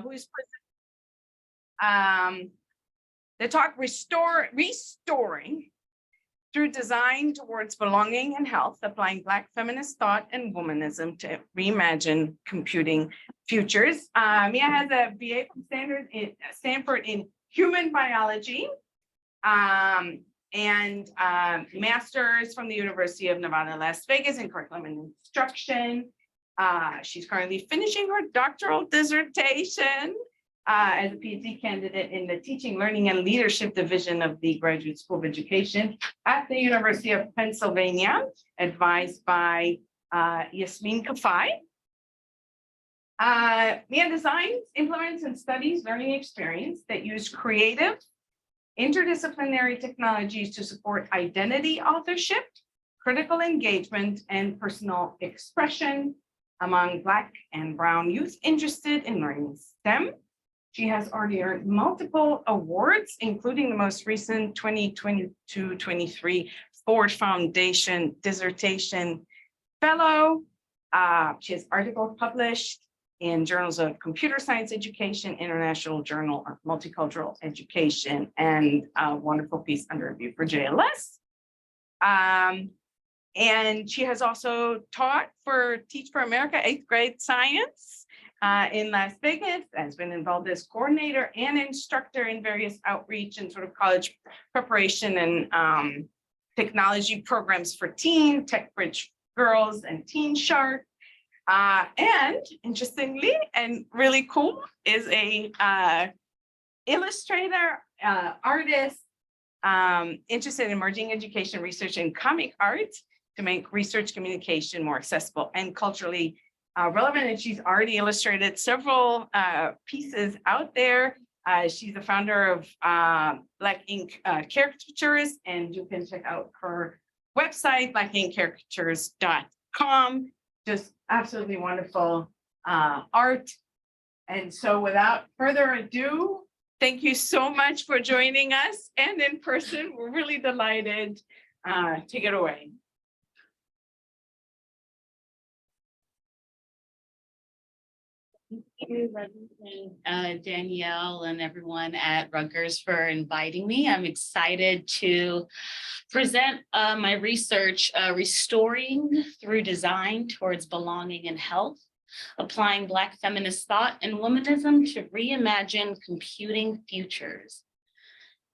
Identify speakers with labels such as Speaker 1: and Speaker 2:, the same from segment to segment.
Speaker 1: who is the talk Restoring through Design Towards Belonging and Health, Applying Black Feminist Thought and Womanism to Reimagine Computing Futures. Mia has a BA from Stanford in Human Biology, and master's from the University of Nevada, Las Vegas in Curriculum and Instruction. She's currently finishing her doctoral dissertation as a PhD candidate in the Teaching, Learning, and Leadership Division of the Graduate School of Education at the University of Pennsylvania, advised by Yasmin Kafai. Mia designs, implements, and studies learning experience that use creative, interdisciplinary technologies to support identity authorship, critical engagement, and personal expression among Black and Brown youth interested in learning STEM. She has already earned multiple awards, including the most recent 2022-23 Ford Foundation Dissertation Fellow. She has articles published in journals of Computer Science Education, International Journal of Multicultural Education, and a wonderful piece under review for JLS. And she has also taught for Teach for America 8th grade science in Las Vegas, has been involved as coordinator and instructor in various outreach and sort of college preparation and technology programs for teen, TechBridge Girls, and Teen Shark. And interestingly, and really cool, is a illustrator, artist, interested in emerging education research and comic art to make research communication more accessible and culturally relevant. And she's already illustrated several pieces out there. She's the founder of Black Ink Caricatures, and you can check out her website, blackinkcaricatures.com. Just absolutely wonderful art. And so without further ado, thank you so much for joining us, and in person. We're really delighted. Take it away.
Speaker 2: Thank you, Danielle, and everyone at Rutgers for inviting me. I'm excited to present my research, Restoring Through Design Towards Belonging and Health, Applying Black Feminist Thought and Womanism to Reimagine Computing Futures.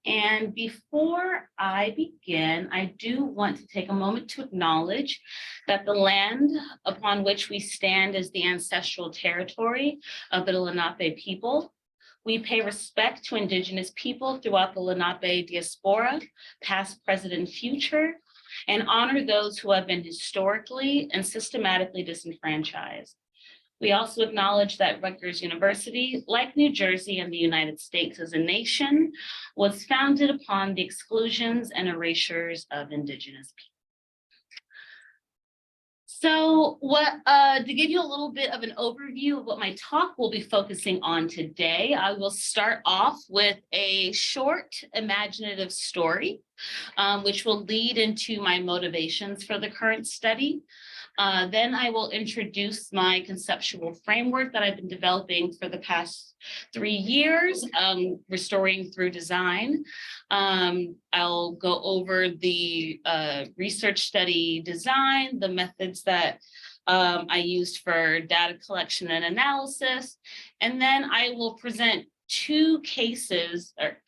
Speaker 2: And before I begin, I do want to take a moment to acknowledge that the land upon which we stand is the ancestral territory of the Lenape people. We pay respect to Indigenous people throughout the Lenape diaspora, past, present, and future, and honor those who have been historically and systematically disenfranchised. We also acknowledge that Rutgers University, like New Jersey and the United States as a nation, was founded upon the exclusions and erasures of Indigenous people. So to give you a little bit of an overview of what my talk will be focusing on today, I will start off with a short imaginative story, which will lead into my motivations for the current study. Then I will introduce my conceptual framework that I've been developing for the past 3 years, Restoring Through Design. I'll go over the research study design, the methods that I used for data collection and analysis, and then I will present 2 cases, or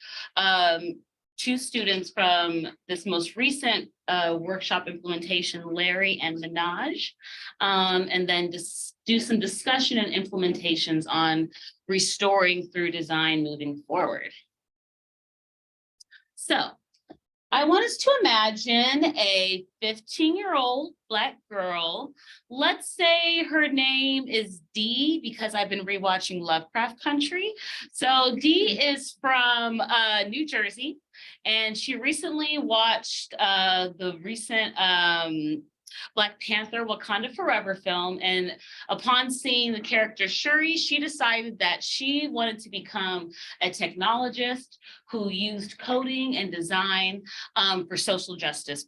Speaker 2: 2 students from this most recent workshop implementation, Larry and Minaj, and then do some discussion and implementations on restoring through design moving forward. So I want us to imagine a 15-year-old Black girl. Let's say her name is Dee, because I've been rewatching Lovecraft Country. So Dee is from New Jersey, and she recently watched the recent Black Panther Wakanda Forever film. And upon seeing the character Shuri, she decided that she wanted to become a technologist who used coding and design for social justice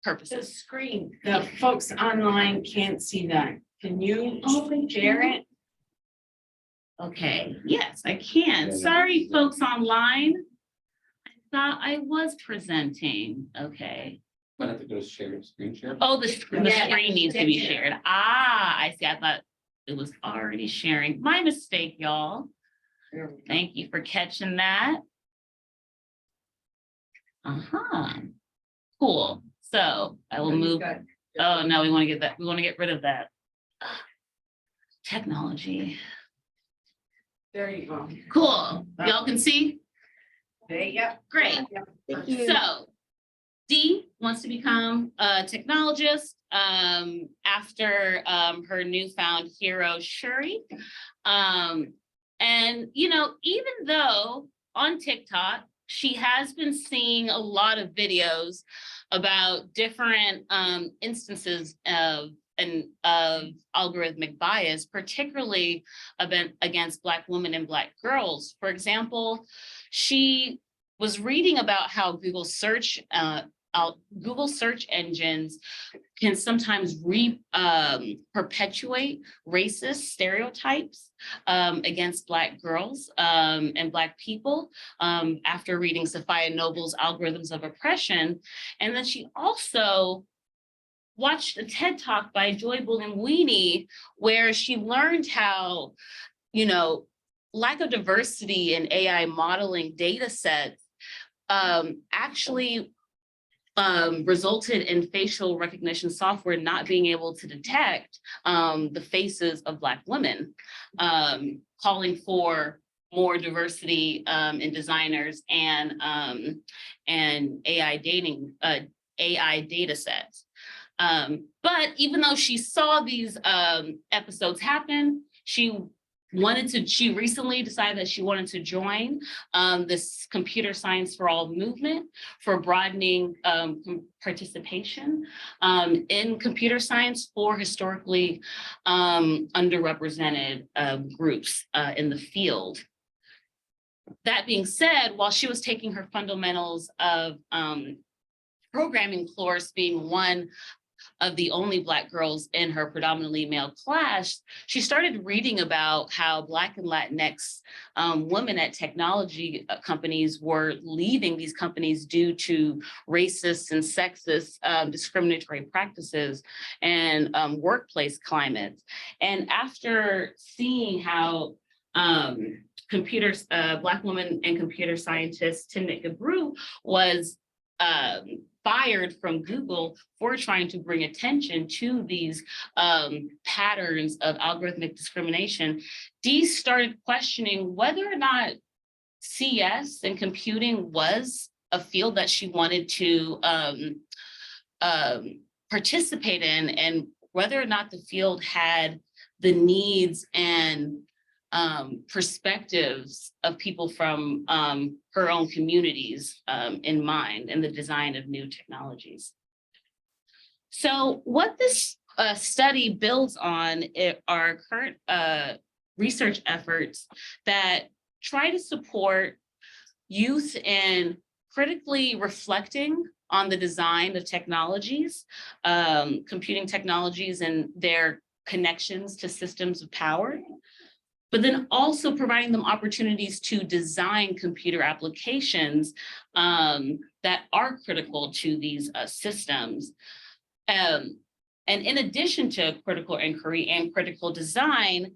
Speaker 2: purposes.
Speaker 1: The screen, the folks online can't see that. Can you share it?
Speaker 2: Okay, yes, I can. Sorry, folks online. I thought I was presenting. Okay.
Speaker 3: Might have to go to share, screen share.
Speaker 2: Oh, the screen needs to be shared. Ah, I see. I thought it was already sharing. My mistake, y'all. Thank you for catching that. Cool. So I will move. Oh, no, we want to get that. We want to get rid of that. Technology.
Speaker 1: There you go.
Speaker 2: Cool. Y'all can see?
Speaker 1: There you go.
Speaker 2: Great. So Dee wants to become a technologist after her newfound hero, Shuri. And, you know, even though on TikTok, she has been seeing a lot of videos about different instances of algorithmic bias, particularly against Black women and Black girls. For example, she was reading about how Google search engines can sometimes perpetuate racist stereotypes against Black girls and Black people after reading Sophia Noble's Algorithms of Oppression. And then she also watched a TED Talk by Joy Bulimwini, where she learned how, you know, lack of diversity in AI modeling data sets actually resulted in facial recognition software not being able to detect the faces of Black women, calling for more diversity in designers and AI data sets. But even though she saw these episodes happen, she recently decided that she wanted to join this Computer Science for All movement for broadening participation in computer science for historically underrepresented groups in the field. That being said, while she was taking her fundamentals of programming course, being one of the only Black girls in her predominantly male class, she started reading about how Black and Latinx women at technology companies were leaving these companies due to racist and sexist discriminatory practices and workplace climates. And after seeing how Black woman and computer scientist Timnit Gebru was fired from Google for trying to bring attention to these patterns of algorithmic discrimination, Dee started questioning whether or not CS and computing was a field that she wanted to participate in, and whether or not the field had the needs and perspectives of people from her own communities in mind in the design of new technologies. So what this study builds on are current research efforts that try to support youth in critically reflecting on the design of technologies, computing technologies and their connections to systems of power, but then also providing them opportunities to design computer applications that are critical to these systems. And in addition to critical inquiry and critical design,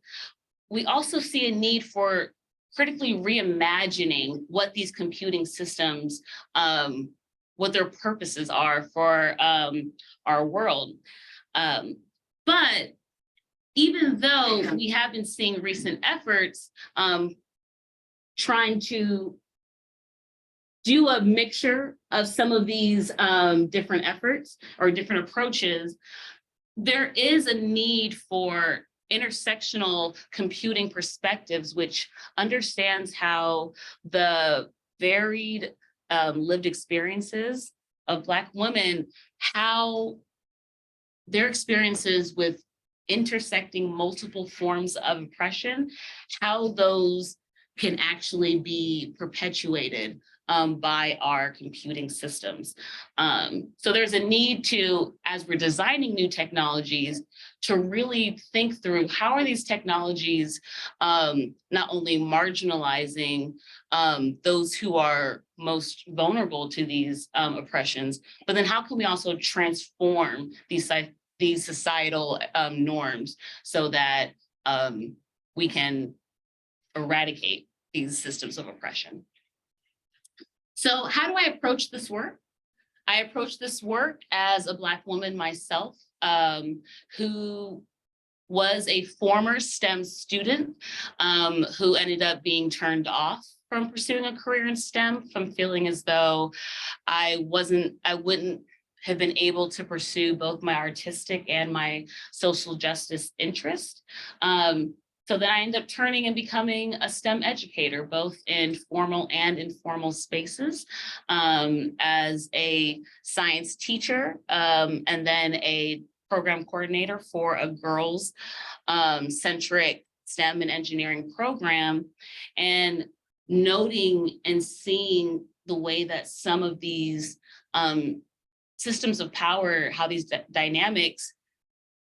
Speaker 2: we also see a need for critically reimagining what these computing systems, what their purposes are for our world. But even though we have been seeing recent efforts trying to do a mixture of some of these different efforts or different approaches, there is a need for intersectional computing perspectives, which understands how the varied lived experiences of Black women, how their experiences with intersecting multiple forms of oppression, how those can actually be perpetuated by our computing systems. So there's a need to, as we're designing new technologies, to really think through how are these technologies not only marginalizing those who are most vulnerable to these oppressions, but then how can we also transform these societal norms so that we can eradicate these systems of oppression. So how do I approach this work? I approach this work as a Black woman myself, who was a former STEM student, who ended up being turned off from pursuing a career in STEM, from feeling as though I wouldn't have been able to pursue both my artistic and my social justice interest. So then I ended up turning and becoming a STEM educator, both in formal and informal spaces, as a science teacher, and then a program coordinator for a girls centric STEM and engineering program, and noting and seeing the way that some of these systems of power, how these dynamics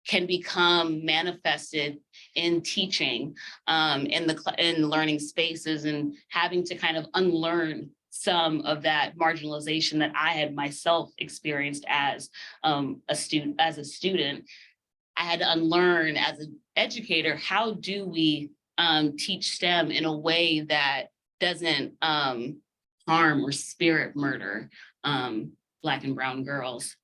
Speaker 2: can become manifested in teaching, in learning spaces, and having to kind of unlearn some of that marginalization that I had myself experienced as a student. I had to unlearn as an educator, how do we teach STEM in a way that doesn't harm or spirit murder Black and brown girls.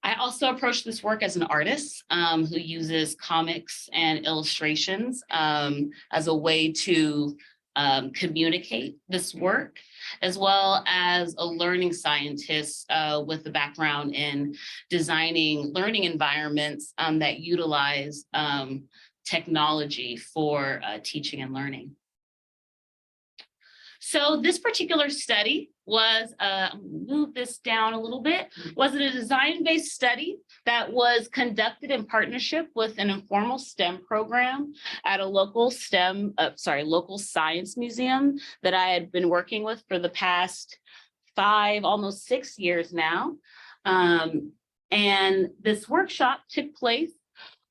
Speaker 2: I also approach this work as an artist who uses comics and illustrations as a way to communicate this work, as well as a learning scientist with a background in designing learning environments that utilize technology for teaching and learning. So this particular study was, move this down a little bit, was a design-based study that was conducted in partnership with an informal STEM program at a local local science museum that I had been working with for the past 5, almost 6 years now. And this workshop took place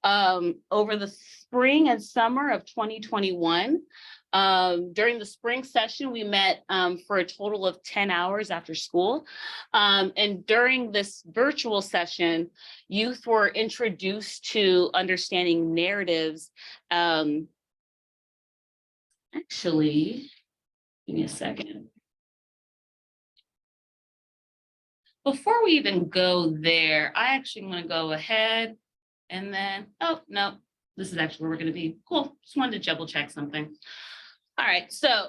Speaker 2: over the spring and summer of 2021. During the spring session, we met for a total of 10 hours after school. And during this virtual session, youth were introduced to understanding narratives. Actually, give me a second. Before we even go there, I actually want to go ahead and then, oh, no, this is actually where we're going to be. Cool. Just wanted to double check something. All right, so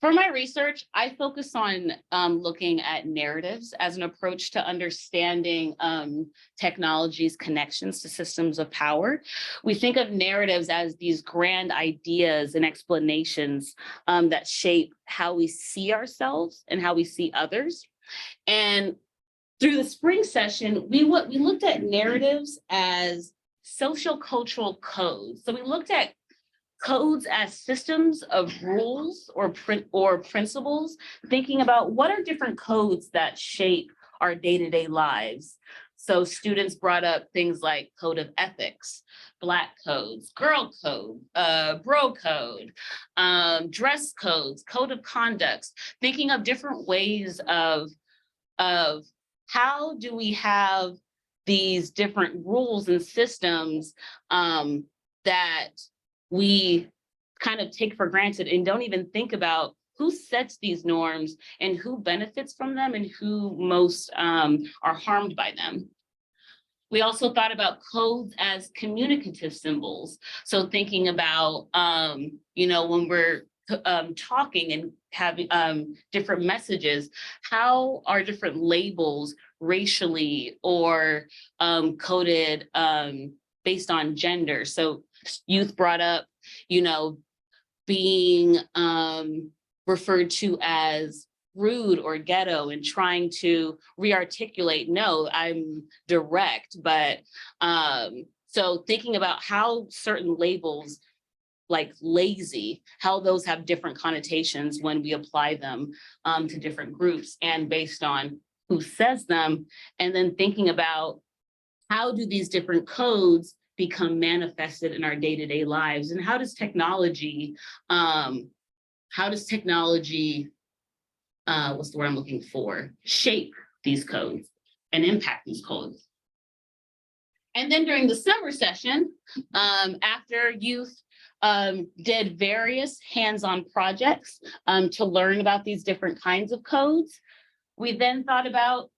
Speaker 2: for my research, I focus on looking at narratives as an approach to understanding technology's connections to systems of power. We think of narratives as these grand ideas and explanations that shape how we see ourselves and how we see others. And through the spring session, we looked at narratives as social cultural codes. So we looked at codes as systems of rules or principles, thinking about what are different codes that shape our day-to-day lives. So students brought up things like code of ethics, Black codes, girl code, bro code, dress codes, code of conducts, thinking of different ways of how do we have these different rules and systems that we kind of take for granted and don't even think about who sets these norms and who benefits from them and who most are harmed by them. We also thought about codes as communicative symbols. So thinking about, when we're talking and having different messages, how are different labels racially or coded based on gender? So youth brought up, being referred to as rude or ghetto and trying to re-articulate, no, I'm direct, but so thinking about how certain labels like lazy, how those have different connotations when we apply them to different groups and based on who says them, and then thinking about how do these different codes become manifested in our day-to-day lives, and how does technology, what's the word I'm looking for, shape these codes and impact these codes. And then during the summer session, after youth did various hands-on projects to learn about these different kinds of codes, we then thought about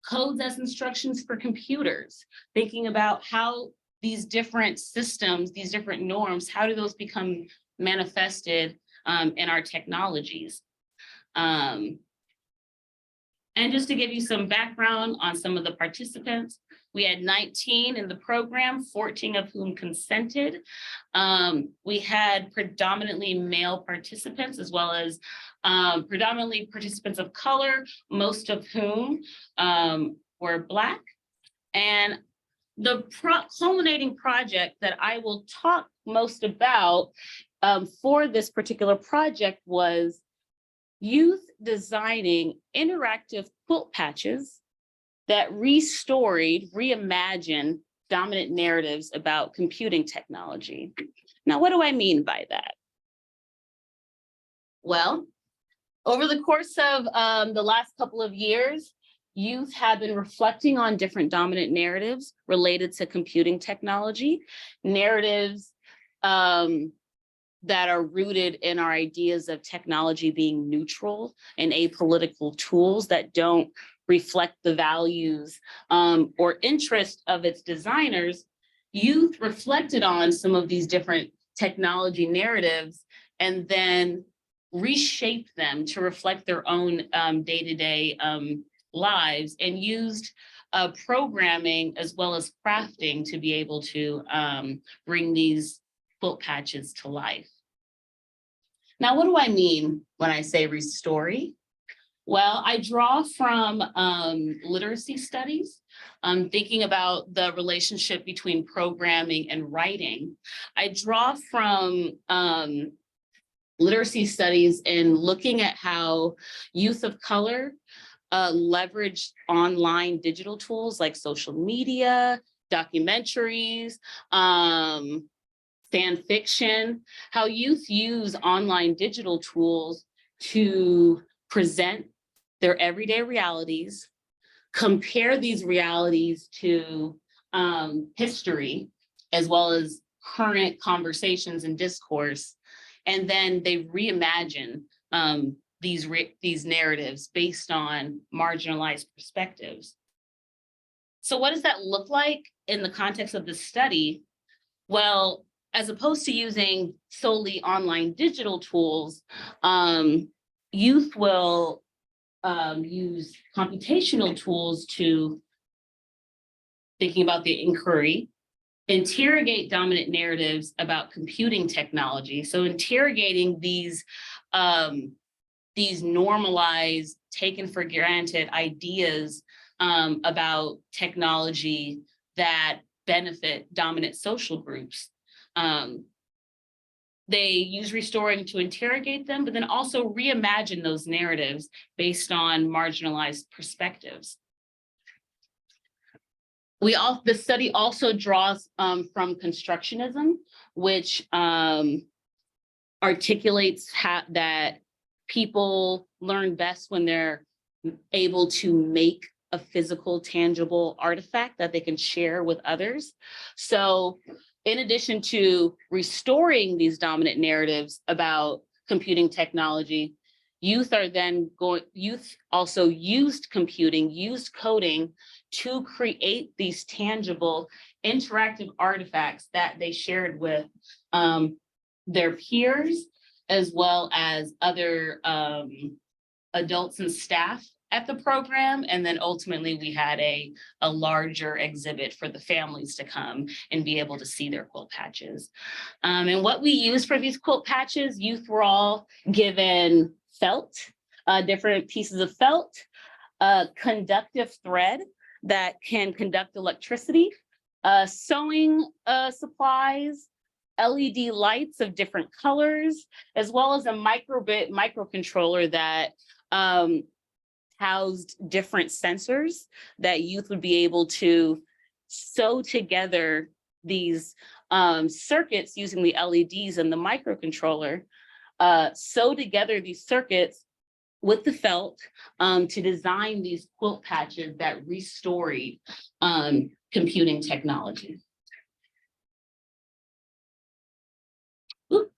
Speaker 2: codes as instructions for computers, thinking about how these different systems, these different norms, how do those become manifested in our technologies? And just to give you some background on some of the participants, we had 19 in the program, 14 of whom consented. We had predominantly male participants as well as predominantly participants of color, most of whom were Black. And the culminating project that I will talk most about for this particular project was youth designing interactive quilt patches that reimagined dominant narratives about computing technology. Now, what do I mean by that? Well, over the course of the last couple of years, youth have been reflecting on different dominant narratives related to computing technology, narratives that are rooted in our ideas of technology being neutral and apolitical tools that don't reflect the values or interest of its designers. Youth reflected on some of these different technology narratives and then reshaped them to reflect their own day-to-day lives, and used programming as well as crafting to be able to bring these quilt patches to life. Now, what do I mean when I say restory? Well, I draw from literacy studies, thinking about the relationship between programming and writing. I draw from literacy studies and looking at how youth of color leverage online digital tools like social media, documentaries, fan fiction, how youth use online digital tools to present their everyday realities, compare these realities to history, as well as current conversations and discourse, and then they reimagine these narratives based on marginalized perspectives. So what does that look like in the context of this study? Well, as opposed to using solely online digital tools, youth will use computational tools to thinking about the inquiry, interrogate dominant narratives about computing technology. So interrogating these normalized, taken for granted ideas about technology that benefit dominant social groups. They use restoring to interrogate them, but then also reimagine those narratives based on marginalized perspectives. The study also draws from constructionism, which articulates that people learn best when they're able to make a physical, tangible artifact that they can share with others. So in addition to restoring these dominant narratives about computing technology, youth also used computing, used coding to create these tangible interactive artifacts that they shared with their peers, as well as other adults and staff at the program. And then ultimately we had a larger exhibit for the families to come and be able to see their quilt patches. And what we used for these quilt patches, youth were all given felt, different pieces of felt, conductive thread that can conduct electricity, sewing supplies, LED lights of different colors, as well as a microbit microcontroller that housed different sensors that youth would be able to sew together these circuits using the LEDs and the microcontroller, sew together these circuits with the felt to design these quilt patches that restoried computing technology. Oop.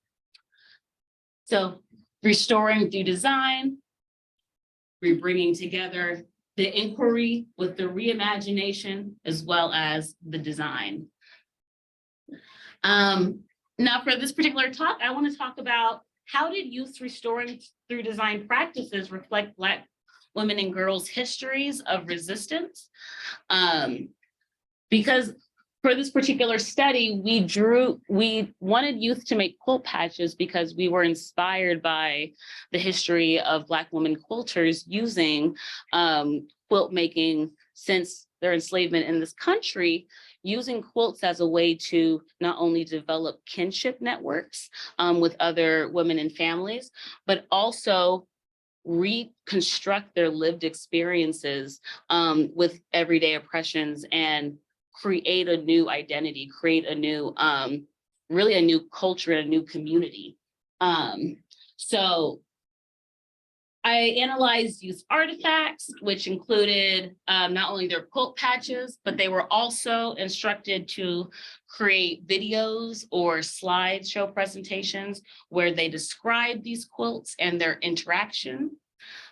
Speaker 2: So restoring through design, we're bringing together the inquiry with the reimagination as well as the design. Now for this particular talk, I want to talk about how did youth restoring through design practices reflect Black women and girls' histories of resistance? Because for this particular study, we wanted youth to make quilt patches because we were inspired by the history of Black women quilters using quilt making since their enslavement in this country, using quilts as a way to not only develop kinship networks with other women and families, but also reconstruct their lived experiences with everyday oppressions and create a new identity, create a new, really a new culture and a new community. So I analyzed youth artifacts, which included not only their quilt patches, but they were also instructed to create videos or slideshow presentations where they describe these quilts and their interaction.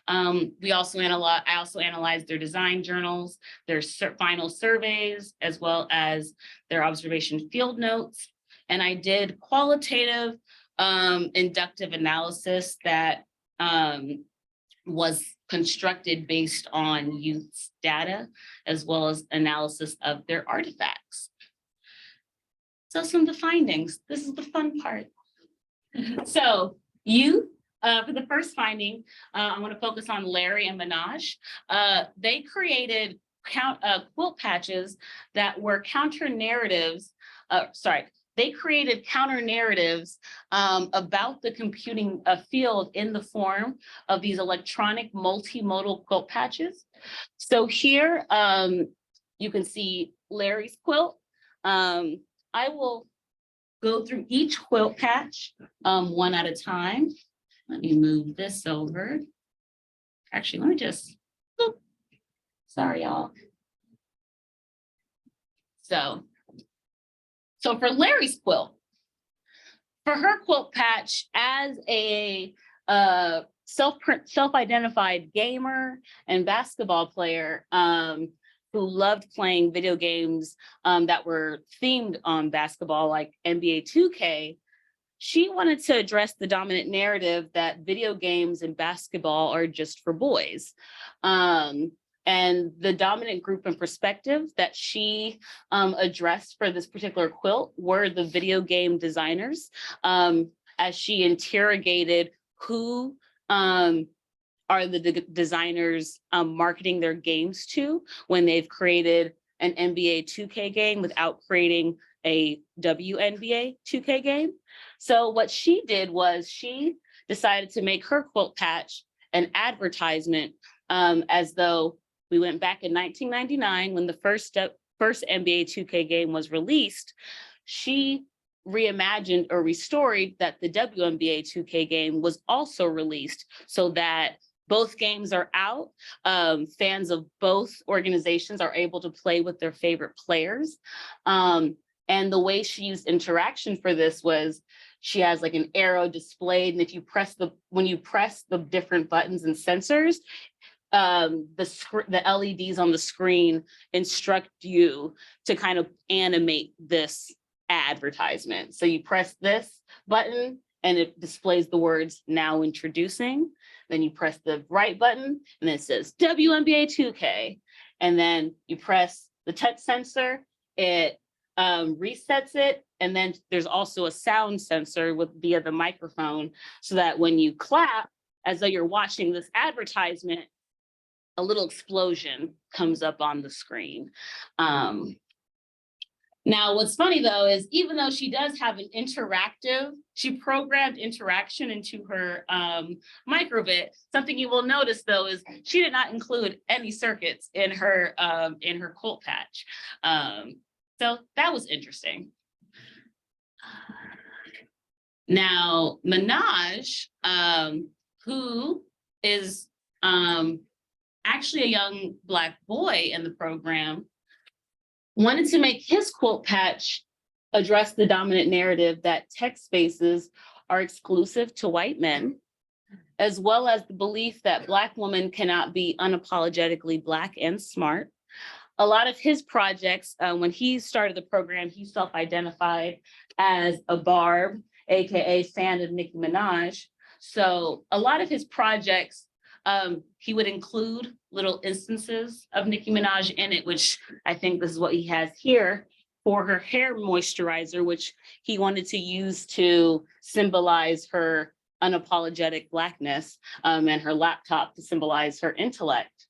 Speaker 2: I also analyzed their design journals, their final surveys, as well as their observation field notes. And I did qualitative inductive analysis that was constructed based on youth's data, as well as analysis of their artifacts. So some of the findings, this is the fun part. So youth, for the first finding, I'm going to focus on Larry and Minaj. They created quilt patches that were counter-narratives, they created counter-narratives about the computing field in the form of these electronic multimodal quilt patches. So here you can see Larry's quilt. I will go through each quilt patch one at a time. Let me move this over. Actually, let me just, sorry, y'all. So for Larry's quilt, for her quilt patch as a self-identified gamer and basketball player who loved playing video games that were themed on basketball, like NBA 2K, she wanted to address the dominant narrative that video games and basketball are just for boys. And the dominant group and perspective that she addressed for this particular quilt were the video game designers, as she interrogated who are the designers marketing their games to when they've created an NBA 2K game without creating a WNBA 2K game. So what she did was she decided to make her quilt patch an advertisement, as though we went back in 1999 when the first NBA 2K game was released. She reimagined or restored that the WNBA 2K game was also released so that both games are out. Fans of both organizations are able to play with their favorite players. And the way she used interaction for this was she has like an arrow displayed, and if you when you press the different buttons and sensors, the LEDs on the screen instruct you to kind of animate this advertisement. So you press this button and it displays the words "now introducing." Then you press the right button and it says WNBA 2K. And then you press the touch sensor, it resets it. And then there's also a sound sensor via the microphone, so that when you clap, as though you're watching this advertisement, a little explosion comes up on the screen. Now, what's funny though, is even though she does have an she programmed interaction into her microbit, something you will notice though, is she did not include any circuits in her quilt patch. So that was interesting. Now, Minaj, who is actually a young Black boy in the program, wanted to make his quilt patch address the dominant narrative that tech spaces are exclusive to white men, as well as the belief that Black women cannot be unapologetically Black and smart. A lot of his projects, when he started the program, he self-identified as a Barb, AKA fan of Nicki Minaj. So a lot of his projects, he would include little instances of Nicki Minaj in it, which I think this is what he has here for her hair moisturizer, which he wanted to use to symbolize her unapologetic Blackness, and her laptop to symbolize her intellect.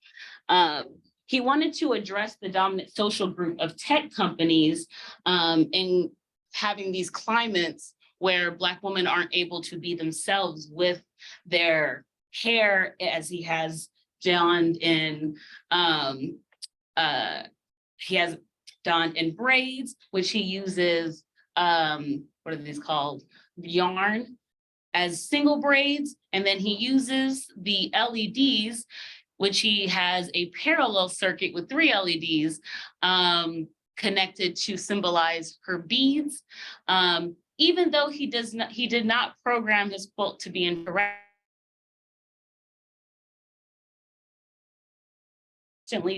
Speaker 2: He wanted to address the dominant social group of tech companies in having these climates where Black women aren't able to be themselves with their hair, as he has donned in braids, which he uses, what are these called? Yarn as single braids. And then he uses the LEDs, which he has a parallel circuit with 3 LEDs connected to symbolize her beads. Even though he did not program his quilt to be interactive,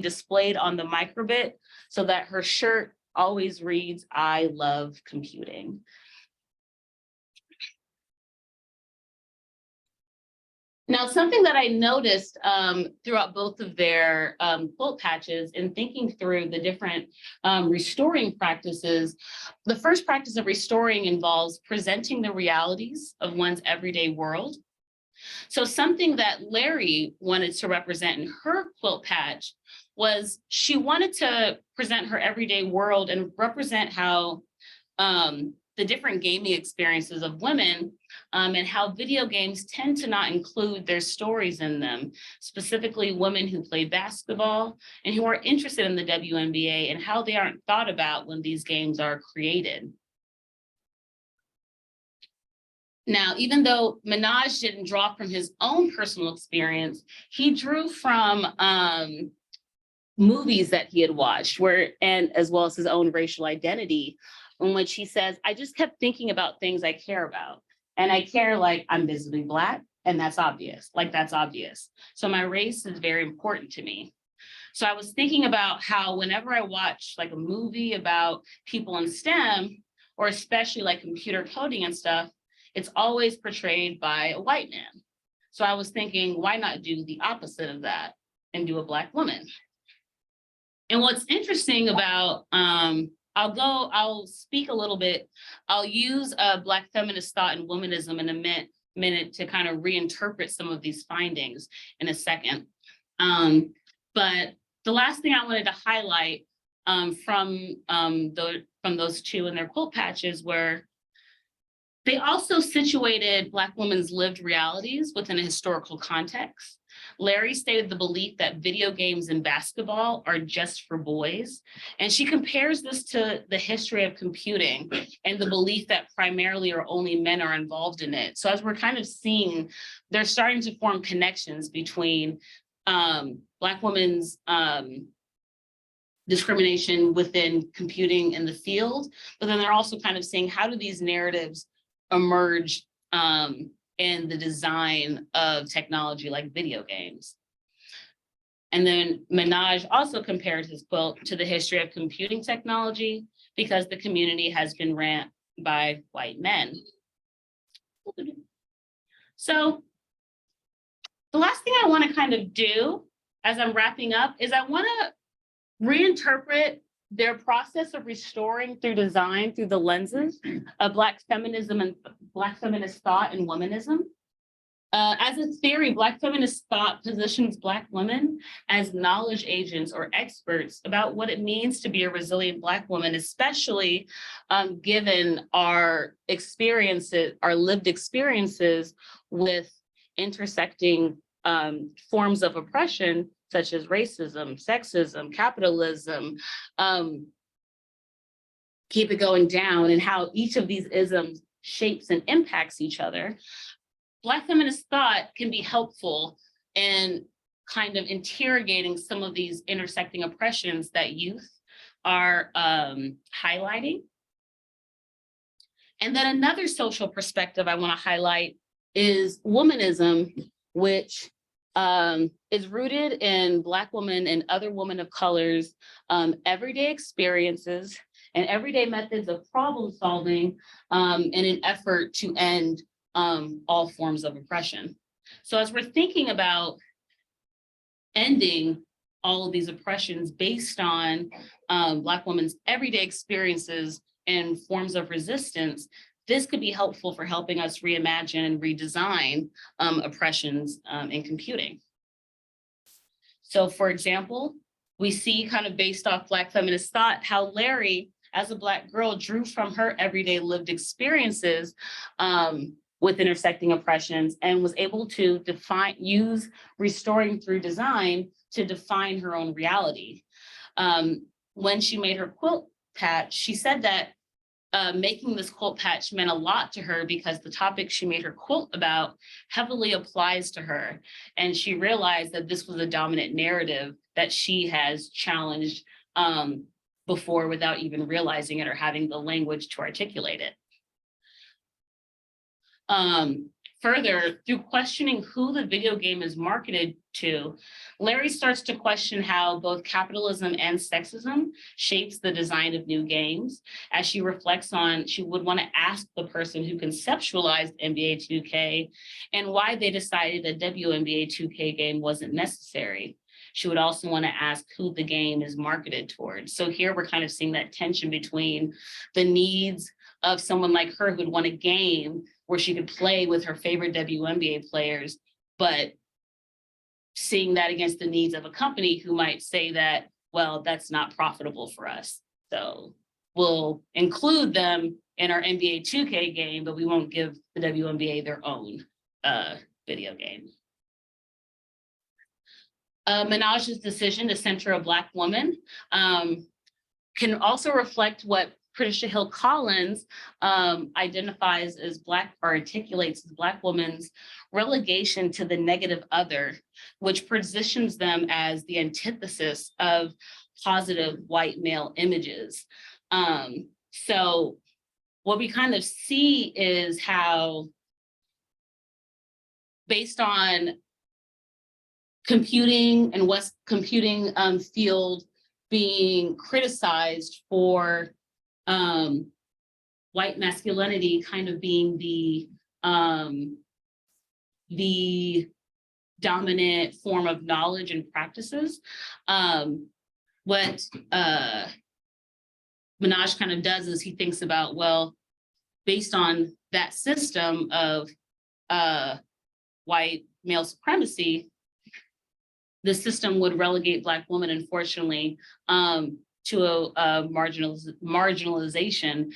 Speaker 2: displayed on the microbit so that her shirt always reads, "I love computing." Now, something that I noticed throughout both of their quilt patches in thinking through the different restoring practices, the first practice of restoring involves presenting the realities of one's everyday world. So something that Larry wanted to represent in her quilt patch was she wanted to present her everyday world and represent how the different gaming experiences of women and how video games tend to not include their stories in them, specifically women who play basketball and who are interested in the WNBA and how they aren't thought about when these games are created. Now, even though Minaj didn't draw from his own personal experience, he drew from movies that he had watched, and as well as his own racial identity, in which he says, "I just kept thinking about things I care about. And I care, like, I'm visibly Black, and that's obvious. Like, that's obvious. So my race is very important to me." So I was thinking about how whenever I watch like a movie about people in STEM, or especially like computer coding and stuff, it's always portrayed by a white man. So I was thinking, why not do the opposite of that and do a Black woman? And what's interesting about, I'll speak a little bit, I'll use Black feminist thought and womanism in a minute to kind of reinterpret some of these findings in a second. But the last thing I wanted to highlight from those two in their quilt patches were they also situated Black women's lived realities within a historical context. Larry stated the belief that video games and basketball are just for boys. And she compares this to the history of computing and the belief that primarily or only men are involved in it. So as we're kind of seeing, they're starting to form connections between Black women's discrimination within computing in the field, but then they're also kind of seeing how do these narratives emerge in the design of technology like video games. And then Minaj also compared his quilt to the history of computing technology because the community has been ran by white men. So the last thing I want to kind of do as I'm wrapping up is I want to reinterpret their process of restoring through design through the lenses of Black feminism and Black feminist thought and womanism. As a theory, Black feminist thought positions Black women as knowledge agents or experts about what it means to be a resilient Black woman, especially given our experiences, our lived experiences with intersecting forms of oppression, such as racism, sexism, capitalism, keep it going down, and how each of these isms shapes and impacts each other. Black feminist thought can be helpful in kind of interrogating some of these intersecting oppressions that youth are highlighting. And then another social perspective I want to highlight is womanism, which is rooted in Black women and other women of color's everyday experiences and everyday methods of problem solving in an effort to end all forms of oppression. So as we're thinking about ending all of these oppressions based on Black women's everyday experiences and forms of resistance, this could be helpful for helping us reimagine and redesign oppressions in computing. So for example, we see kind of based off Black feminist thought, how Larry, as a Black girl, drew from her everyday lived experiences with intersecting oppressions and was able to use restoring through design to define her own reality. When she made her quilt patch, she said that making this quilt patch meant a lot to her because the topic she made her quilt about heavily applies to her. And she realized that this was a dominant narrative that she has challenged before without even realizing it or having the language to articulate it. Further, through questioning who the video game is marketed to, Larry starts to question how both capitalism and sexism shapes the design of new games. As she reflects on, she would want to ask the person who conceptualized NBA 2K and why they decided a WNBA 2K game wasn't necessary. She would also want to ask who the game is marketed towards. So here we're kind of seeing that tension between the needs of someone like her who'd want a game where she could play with her favorite WNBA players, but seeing that against the needs of a company who might say that, well, that's not profitable for us. So we'll include them in our NBA 2K game, but we won't give the WNBA their own video game. Minaj's decision to center a Black woman can also reflect what Patricia Hill Collins identifies as Black, or articulates as Black women's relegation to the negative other, which positions them as the antithesis of positive white male images. So what we kind of see is how, based on computing and West computing field being criticized for white masculinity kind of being the dominant form of knowledge and practices. What Minaj kind of does is he thinks about, well, based on that system of white male supremacy, the system would relegate Black women, unfortunately, to a marginalization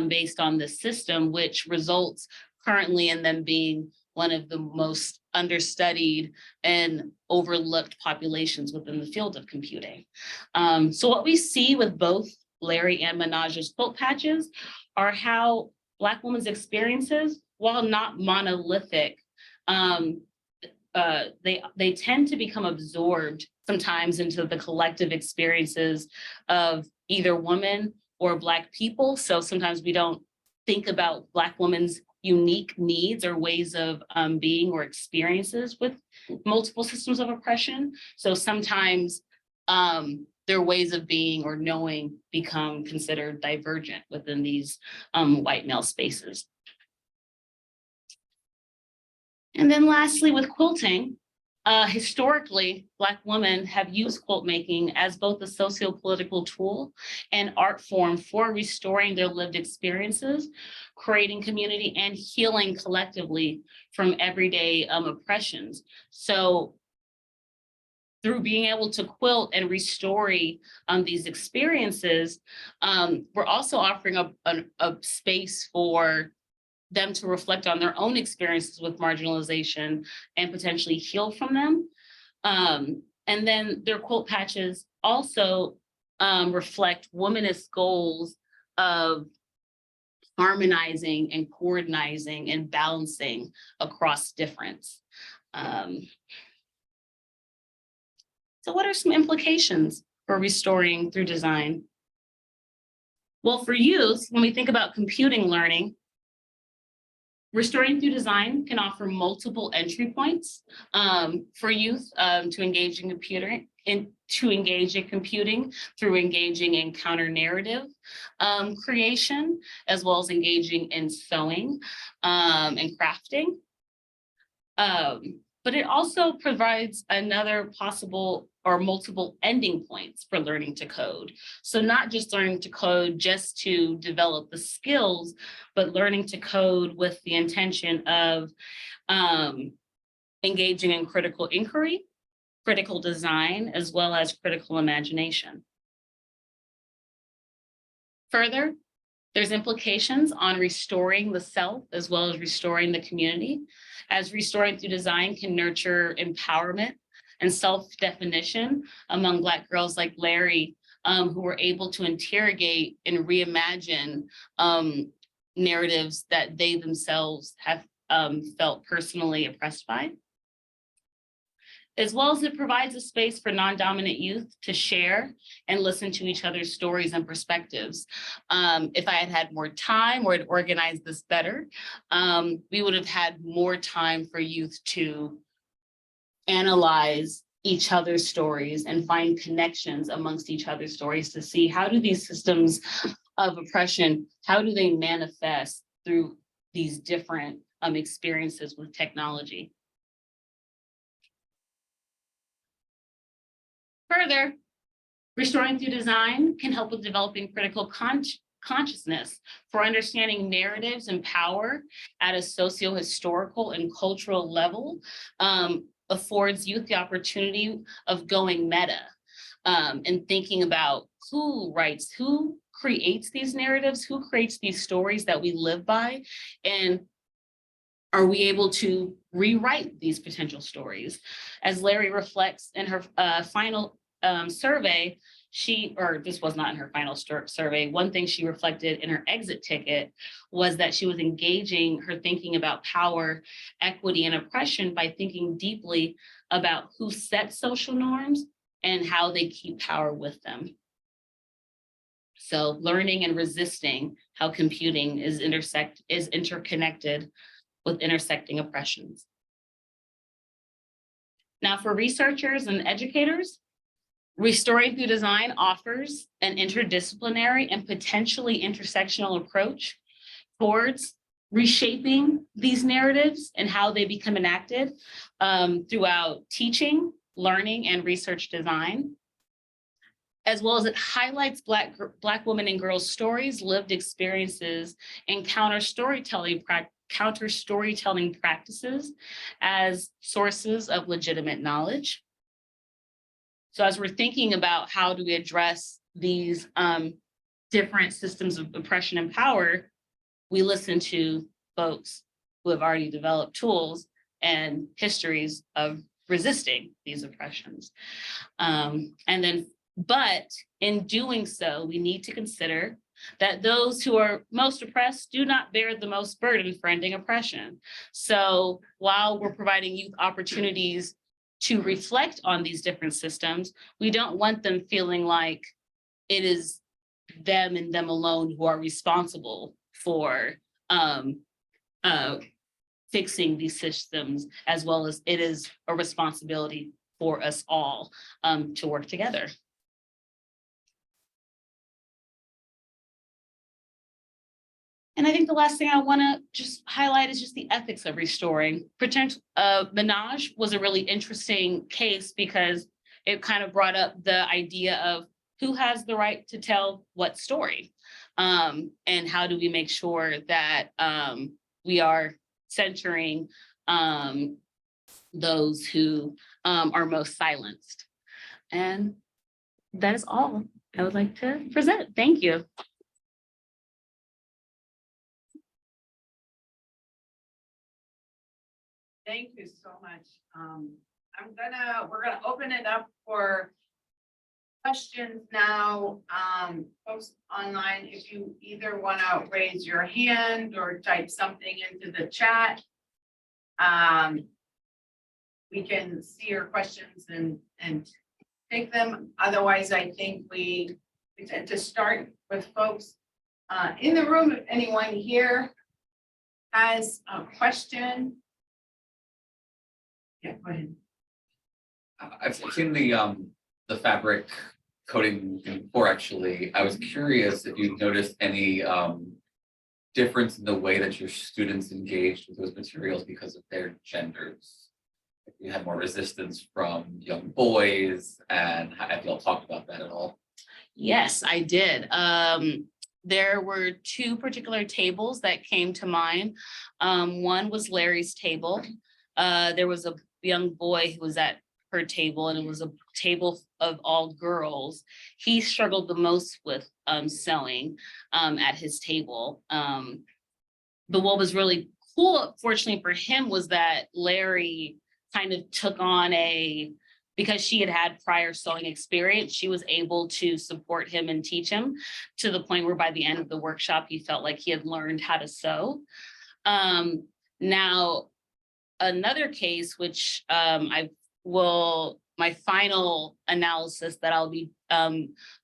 Speaker 2: based on the system, which results currently in them being one of the most understudied and overlooked populations within the field of computing. So what we see with both Larry and Minaj's quilt patches are how Black women's experiences, while not monolithic, they tend to become absorbed sometimes into the collective experiences of either women or Black people. So sometimes we don't think about Black women's unique needs or ways of being or experiences with multiple systems of oppression. So sometimes their ways of being or knowing become considered divergent within these white male spaces. And then lastly, with quilting, Historically, Black women have used quilt making as both a socio-political tool and art form for restoring their lived experiences, creating community, and healing collectively from everyday oppressions. So through being able to quilt and restore these experiences, we're also offering a space for them to reflect on their own experiences with marginalization and potentially heal from them. And then their quilt patches also reflect womanist goals of harmonizing and coordinating and balancing across difference. So what are some implications for restoring through design? Well, for youth, when we think about computing learning, restoring through design can offer multiple entry points for youth to engage in computing through engaging in counter-narrative creation, as well as engaging in sewing and crafting. But it also provides another possible or multiple ending points for learning to code. So not just learning to code just to develop the skills, but learning to code with the intention of engaging in critical inquiry, critical design, as well as critical imagination. Further, there's implications on restoring the self as well as restoring the community, as restoring through design can nurture empowerment and self-definition among Black girls like Larry, who were able to interrogate and reimagine narratives that they themselves have felt personally oppressed by. As well as it provides a space for non-dominant youth to share and listen to each other's stories and perspectives. If I had had more time or had organized this better, we would have had more time for youth to analyze each other's stories and find connections amongst each other's stories to see how do these systems of oppression, how do they manifest through these different experiences with technology. Further, restoring through design can help with developing critical consciousness for understanding narratives and power at a socio-historical and cultural level, affords youth the opportunity of going meta and thinking about who writes, who creates these narratives, who creates these stories that we live by, and are we able to rewrite these potential stories? As Larry reflects in her final survey, this was not in her final survey, one thing she reflected in her exit ticket was that she was engaging her thinking about power, equity, and oppression by thinking deeply about who sets social norms and how they keep power with them. So learning and resisting how computing is interconnected with intersecting oppressions. Now, for researchers and educators, restoring through design offers an interdisciplinary and potentially intersectional approach towards reshaping these narratives and how they become enacted throughout teaching, learning, and research design, as well as it highlights Black women and girls' stories, lived experiences, and counter storytelling practices as sources of legitimate knowledge. So as we're thinking about how do we address these different systems of oppression and power, we listen to folks who have already developed tools and histories of resisting these oppressions. But in doing so, we need to consider that those who are most oppressed do not bear the most burden for ending oppression. So while we're providing youth opportunities to reflect on these different systems, we don't want them feeling like it is them and them alone who are responsible for fixing these systems, as well as it is a responsibility for us all to work together. And I think the last thing I want to just highlight is just the ethics of restoring. Minaj was a really interesting case because it kind of brought up the idea of who has the right to tell what story, and how do we make sure that we are centering those who are most silenced. And that is all I would like to present. Thank you.
Speaker 1: Thank you so much. We're gonna open it up for questions now. Folks online, if you either wanna raise your hand or type something into the chat, we can see your questions and take them. Otherwise, I think we tend to start with folks in the room. If anyone here has a question. Yeah, go ahead.
Speaker 3: I've seen the fabric coating before, actually. I was curious if you've noticed any difference in the way that your students engaged with those materials because of their genders. If you had more resistance from young boys, and have y'all talked about that at all?
Speaker 2: Yes, I did. There were two particular tables that came to mind. One was Larry's table. There was a young boy who was at her table, and it was a table of all girls. He struggled the most with sewing at his table. But what was really cool, fortunately for him, was that Larry kind of took on because she had had prior sewing experience, she was able to support him and teach him to the point where by the end of the workshop, he felt like he had learned how to sew. Now, another case, which my final analysis that I'll be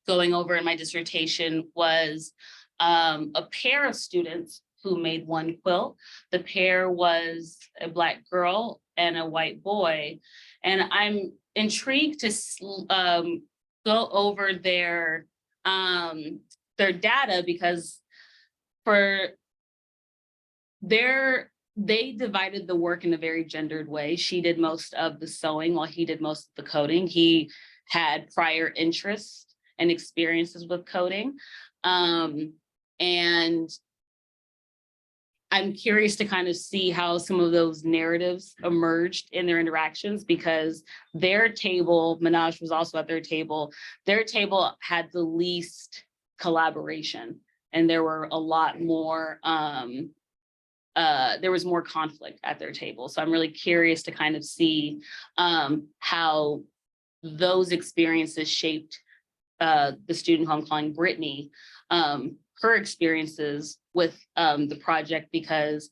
Speaker 2: going over in my dissertation was a pair of students who made one quilt. The pair was a Black girl and a white boy. And I'm intrigued to go over their data because they divided the work in a very gendered way. She did most of the sewing while he did most of the coding. He had prior interest and experiences with coding. And I'm curious to kind of see how some of those narratives emerged in their interactions, because their table, Minaj was also at their table had the least collaboration, and there were a lot more, there was more conflict at their table. So I'm really curious to kind of see how those experiences shaped the student who I'm calling Brittany, her experiences with the project, because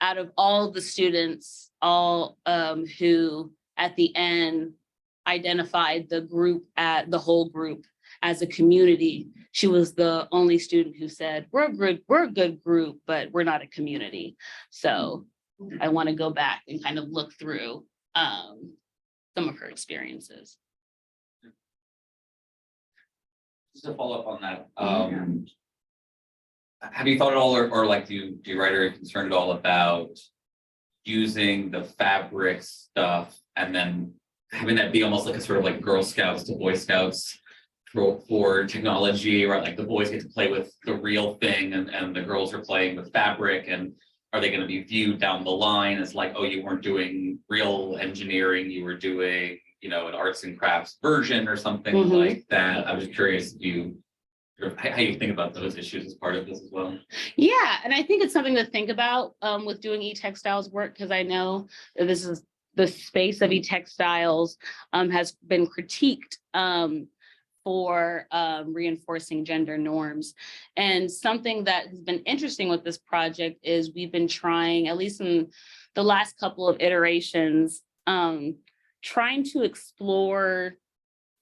Speaker 2: out of all the students, who at the end identified the whole group as a community, she was the only student who said, we're a good group, but we're not a community. So I want to go back and kind of look through some of her experiences.
Speaker 3: Just to follow up on that, have you thought at all, or like, do you write, or are you concerned at all about using the fabric stuff and then having that be almost like a sort of like Girl Scouts to Boy Scouts for technology, right? Like the boys get to play with the real thing and the girls are playing with fabric, and are they going to be viewed down the line as like, oh, you weren't doing real engineering, you were doing, an arts and crafts version or something like that? I was curious if you how you think about those issues as part of this as well.
Speaker 2: Yeah, and I think it's something to think about with doing e-textiles work, because I know that this is the space of e-textiles has been critiqued for reinforcing gender norms. And something that has been interesting with this project is we've been trying, at least in the last couple of iterations, trying to explore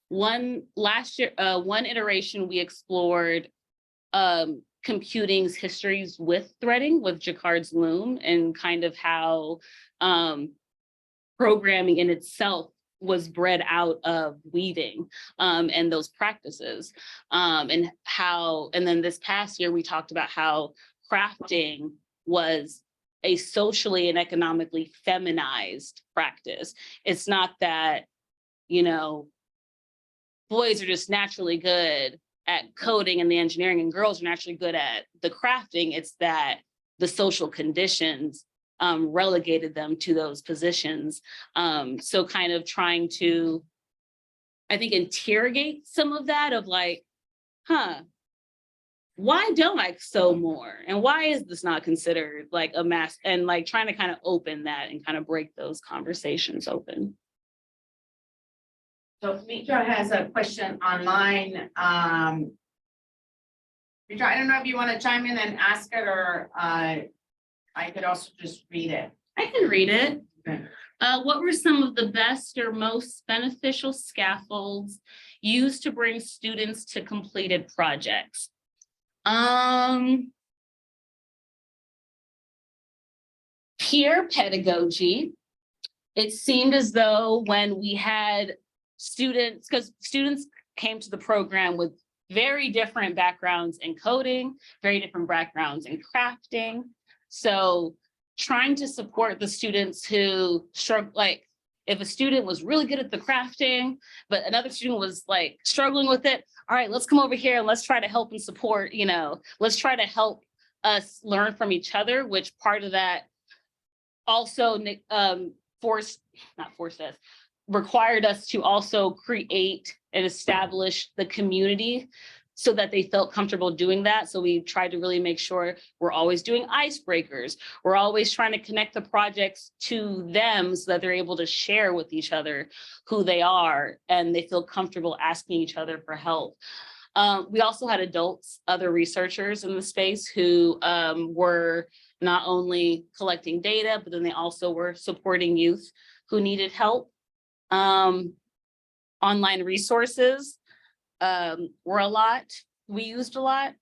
Speaker 2: one iteration we explored computing's histories with threading, with Jacquard's loom, and kind of how programming in itself was bred out of weaving and those practices. And then this past year, we talked about how crafting was a socially and economically feminized practice. It's not that, you know, boys are just naturally good at coding and the engineering and girls are naturally good at the crafting. It's that the social conditions relegated them to those positions. So kind of trying to, I think, interrogate some of that of like, why don't I sew more? And why is this not considered like a mass? And like trying to kind of open that and kind of break those conversations open.
Speaker 1: So Mitra has a question online. Mitra, I don't know if you want to chime in and ask it, or I could also just read it.
Speaker 2: I can read it.
Speaker 1: Okay.
Speaker 2: What were some of the best or most beneficial scaffolds used to bring students to completed projects? Peer pedagogy. It seemed as though when we had students, because students came to the program with very different backgrounds in coding, very different backgrounds in crafting. So trying to support the students who struggle, like if a student was really good at the crafting, but another student was like struggling with it, all right, let's come over here and let's try to help and support, you know, let's try to help us learn from each other, which part of that also required us to also create and establish the community so that they felt comfortable doing that. So we tried to really make sure we're always doing icebreakers. We're always trying to connect the projects to them so that they're able to share with each other who they are and they feel comfortable asking each other for help. We also had adults, other researchers in the space who were not only collecting data, but then they also were supporting youth who needed help. Online resources were a lot. We used a lot.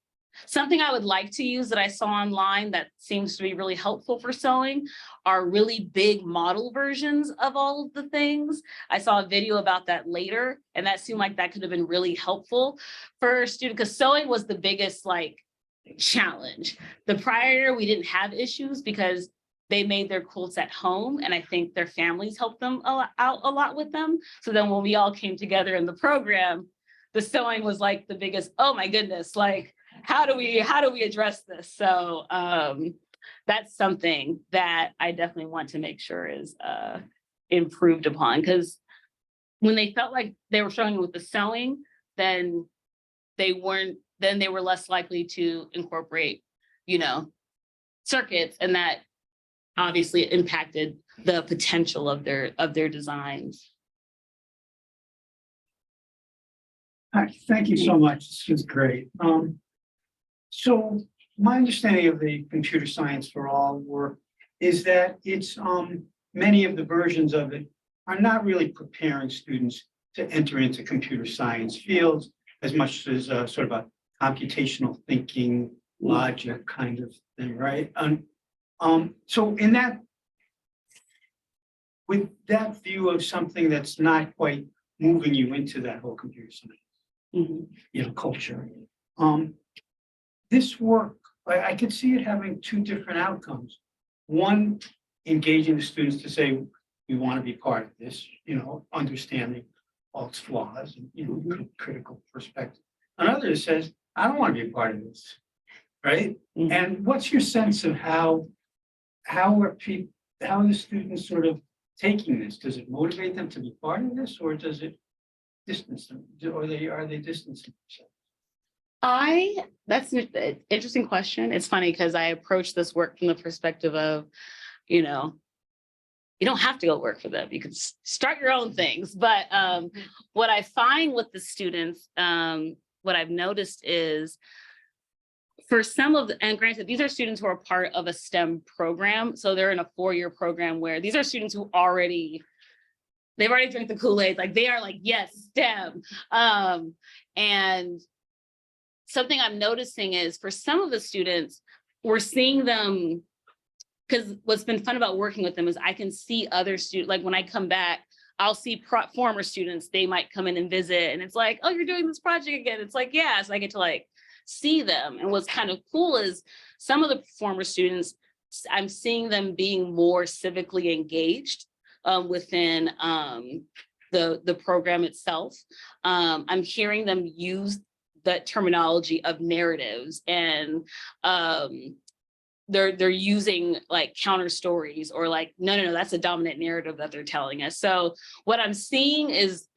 Speaker 2: Something I would like to use that I saw online that seems to be really helpful for sewing are really big model versions of all of the things. I saw a video about that later, and that seemed like that could have been really helpful for students, because sewing was the biggest like challenge. The prior year, we didn't have issues because they made their quilts at home, and I think their families helped them out a lot with them. So then when we all came together in the program, the sewing was like the biggest, oh my goodness, like, how do we address this? So that's something that I definitely want to make sure is improved upon, because when they felt like they were struggling with the sewing, then they were less likely to incorporate, you know, circuits, and that obviously impacted the potential of their designs.
Speaker 4: Hi, thank you so much. This was great. So my understanding of the computer science for all work is that it's many of the versions of it are not really preparing students to enter into computer science fields as much as sort of a computational thinking, logic kind of thing, right? So in that, with that view of something that's not quite moving you into that whole computer science, you know, culture, this work, I could see it having two different outcomes. One, engaging the students to say, we want to be part of this, you know, understanding all its flaws and, you know, critical perspective. Another says, I don't want to be a part of this, right? And what's your sense of how are the students sort of taking this? Does it motivate them to be part of this, or does it distance them, or are they distancing themselves?
Speaker 2: That's an interesting question. It's funny because I approach this work from the perspective of, you know, you don't have to go work for them. You can start your own things. But what I find with the students, what I've noticed is for some of the, and granted, these are students who are part of a STEM program. So they're in a 4-year program where these are students who they've already drank the Kool-Aid. Like they are like, yes, STEM. And something I'm noticing is for some of the students, we're seeing them, because what's been fun about working with them is I can see other students, like when I come back, I'll see former students, they might come in and visit, and it's like, oh, you're doing this project again. It's like, yeah, so I get to like see them. And what's kind of cool is some of the former students, I'm seeing them being more civically engaged within the program itself. I'm hearing them use the terminology of narratives, and they're using like counter stories, or like, no, that's a dominant narrative that they're telling us. So what I'm seeing is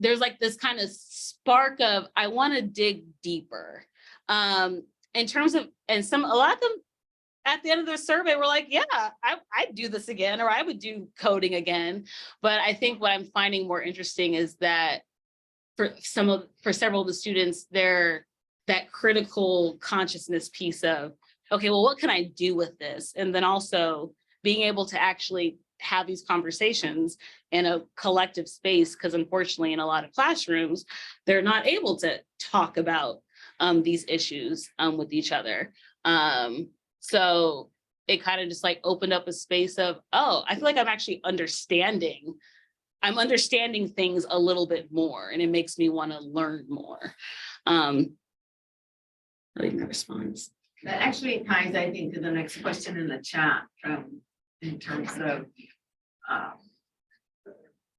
Speaker 2: there's like this kind of spark of, I want to dig deeper. In terms of, and a lot of them at the end of their survey were like, yeah, I'd do this again, or I would do coding again. But I think what I'm finding more interesting is that for several of the students, that critical consciousness piece of, okay, well, what can I do with this? And then also being able to actually have these conversations in a collective space, because unfortunately in a lot of classrooms, they're not able to talk about these issues with each other. So it kind of just like opened up a space of, oh, I feel like I'm actually understanding things a little bit more, and it makes me want to learn more. I think my response.
Speaker 5: That actually ties, I think, to the next question in the chat in terms of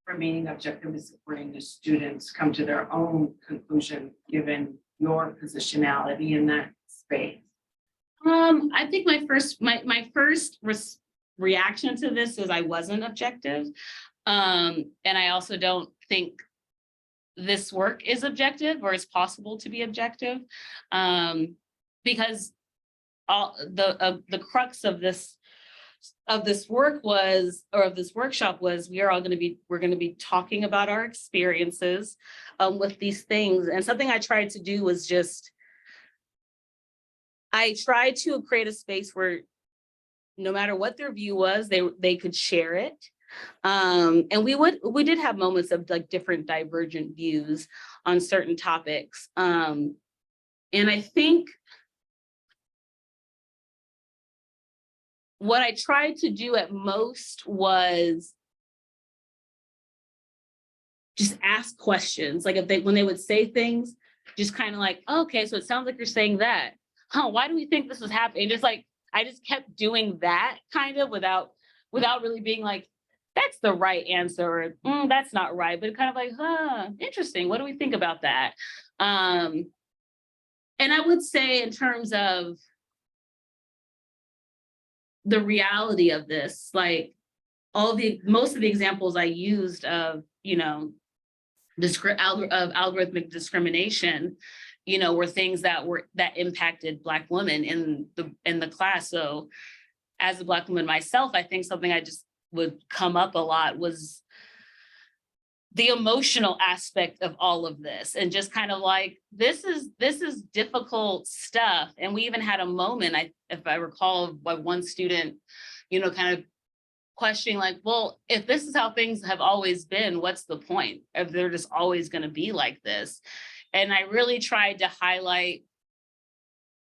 Speaker 5: remaining objective is supporting the students come to their own conclusion given your positionality in that space.
Speaker 2: I think my first reaction to this is I wasn't objective. And I also don't think this work is objective or is possible to be objective, because all the crux of this work was, or of this workshop was, we're going to be talking about our experiences with these things. And something I tried to do was I tried to create a space where no matter what their view was, they could share it. And we did have moments of like different divergent views on certain topics. And I think what I tried to do at most was just ask questions. Like when they would say things, just kind of like, oh, okay, so it sounds like you're saying that. Huh, why do we think this is happening? Just like, I just kept doing that kind of without really being like, that's the right answer, or that's not right, but kind of like, interesting, what do we think about that? And I would say in terms of the reality of this, like most of the examples I used of, algorithmic discrimination, were things that impacted Black women in the class. So as a Black woman myself, I think something I just would come up a lot was the emotional aspect of all of this, and just kind of like, this is difficult stuff. And we even had a moment, if I recall, by one student, kind of questioning like, well, if this is how things have always been, what's the point? If they're just always going to be like this? And I really tried to highlight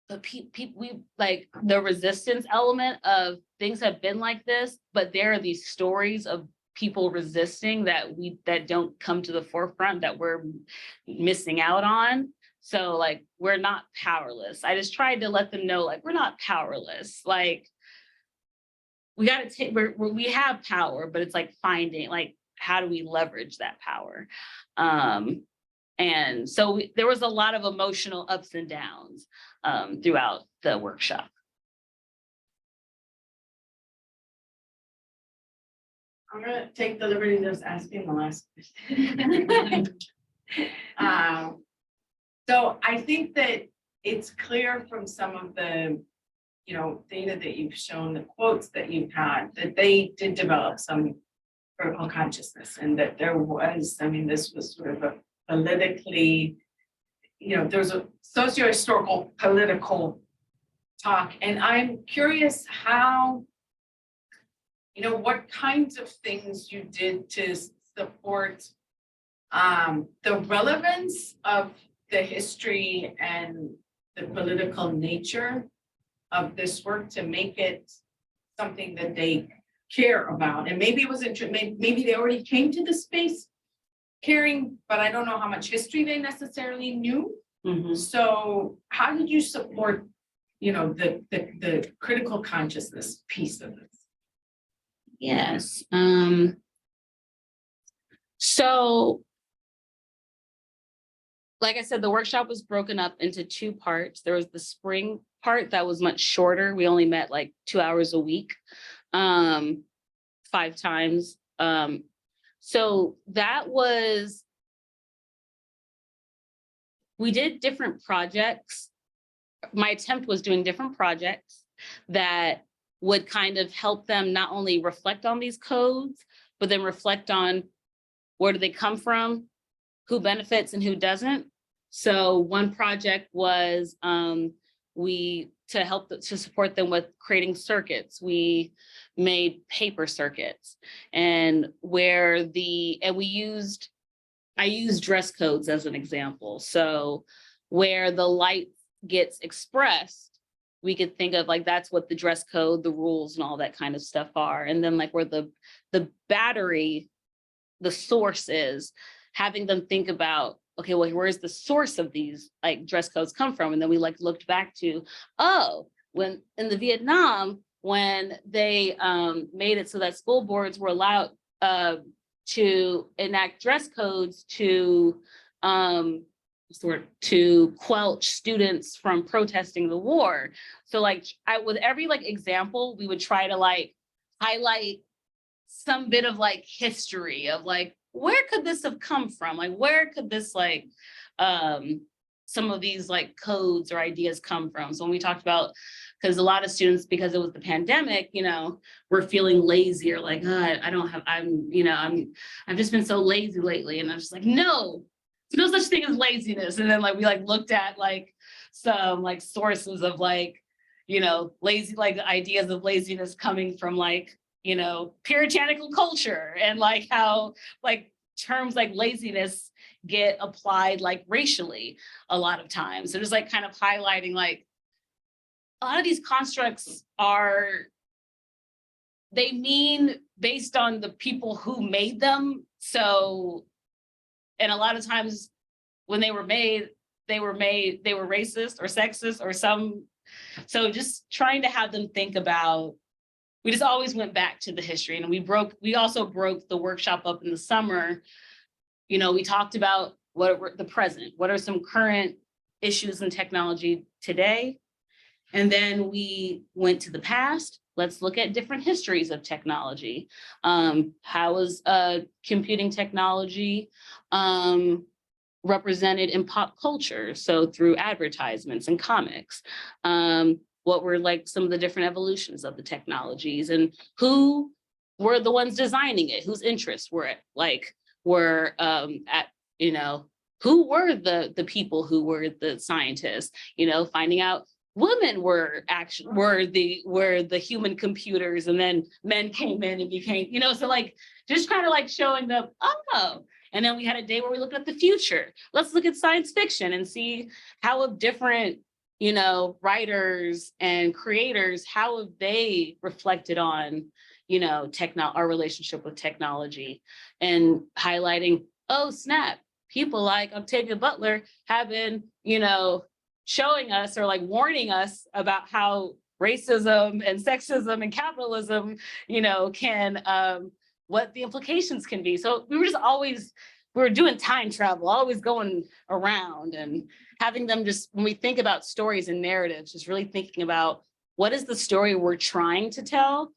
Speaker 2: the resistance element of things have been like this, but there are these stories of people resisting that don't come to the forefront, that we're missing out on. So like, we're not powerless. I just tried to let them know, like, we're not powerless. Like, we got to take, we have power, but it's like finding, like, how do we leverage that power? And so there was a lot of emotional ups and downs throughout the workshop.
Speaker 5: I'm gonna take the liberty of just asking the last question. So I think that it's clear from some of the, data that you've shown, the quotes that you've had, that they did develop some critical consciousness, and that there was, this was sort of a politically, there's a socio-historical political talk. And I'm curious how, what kinds of things you did to support the relevance of the history and the political nature of this work to make it something that they care about. And maybe it was maybe they already came to the space caring, but I don't know how much history they necessarily knew.
Speaker 2: Mhm.
Speaker 5: So how did you support, you know, the critical consciousness piece of this?
Speaker 2: Yes. So, like I said, the workshop was broken up into two parts. There was the spring part that was much shorter. We only met like 2 hours a week, 5 times. So that was, we did different projects. My attempt was doing different projects that would kind of help them not only reflect on these codes, but then reflect on where do they come from, who benefits and who doesn't. So one project was to support them with creating circuits. We made paper circuits, and I used dress codes as an example. So where the light gets expressed, we could think of like, that's what the dress code, the rules and all that kind of stuff are. And then like where the battery, the source is, having them think about, okay, well, where's the source of these like dress codes come from? And then we like looked back to, oh, when in the Vietnam, when they made it so that school boards were allowed to enact dress codes to quelch students from protesting the war. So like with every like example, we would try to like highlight some bit of like history of like, where could this have come from? Like, where could this like some of these like codes or ideas come from? So when we talked about, because a lot of students, because it was the pandemic, you know, were feeling lazy or like, I've just been so lazy lately. And I'm just like, no, there's no such thing as laziness. And then like, we like looked at like some like sources of like, you know, like ideas of laziness coming from like, you know, puritanical culture, and like how like terms like laziness get applied like racially a lot of times. So just like kind of highlighting like a lot of these constructs they mean based on the people who made them. So, and a lot of times when they were made, they were racist or sexist or so just trying to have them think about, we just always went back to the history. And we also broke the workshop up in the summer. You know, we talked about the present, what are some current issues in technology today? And then we went to the past. Let's look at different histories of technology. How is computing technology represented in pop culture? So through advertisements and comics. What were like some of the different evolutions of the technologies, and who were the ones designing it? Whose interests were at, you know, who were the people who were the scientists, you know, finding out women were the human computers, and then men came in and became, you know, so like just kind of like showing them, oh, and then we had a day where we looked at the future. Let's look at science fiction and see how different, you know, writers and creators, how have they reflected on, you know, our relationship with technology, and highlighting, oh snap, people like Octavia Butler have been, you know, showing us or like warning us about how racism and sexism and capitalism, you know, can, what the implications can be. So we were doing time travel, always going around, and having them just, when we think about stories and narratives, just really thinking about what is the story we're trying to tell,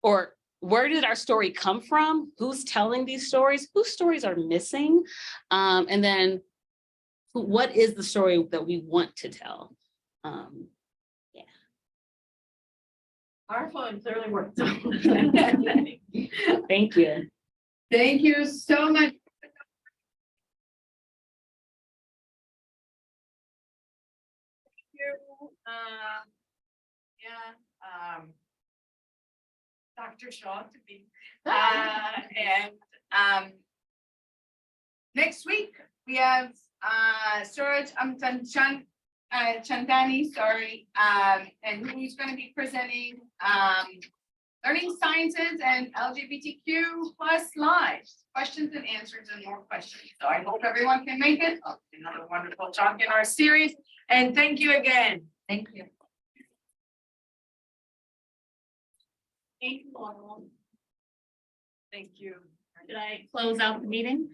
Speaker 2: or where did our story come from? Who's telling these stories? Whose stories are missing? And then what is the story that we want to tell? Yeah.
Speaker 5: Powerful and clearly worked. Thank
Speaker 2: you.
Speaker 5: Thank you so much. Dr. Shaw to be. And next week we have Suraj Chandani, sorry, and he's going to be presenting
Speaker 6: Learning Sciences and LGBTQ plus lives, questions and answers and more questions. So I hope everyone can make it.
Speaker 5: Another wonderful talk in our series, and thank you again.
Speaker 6: Thank you.
Speaker 2: Thank you all.
Speaker 5: Thank you.
Speaker 2: Should I close out the meeting?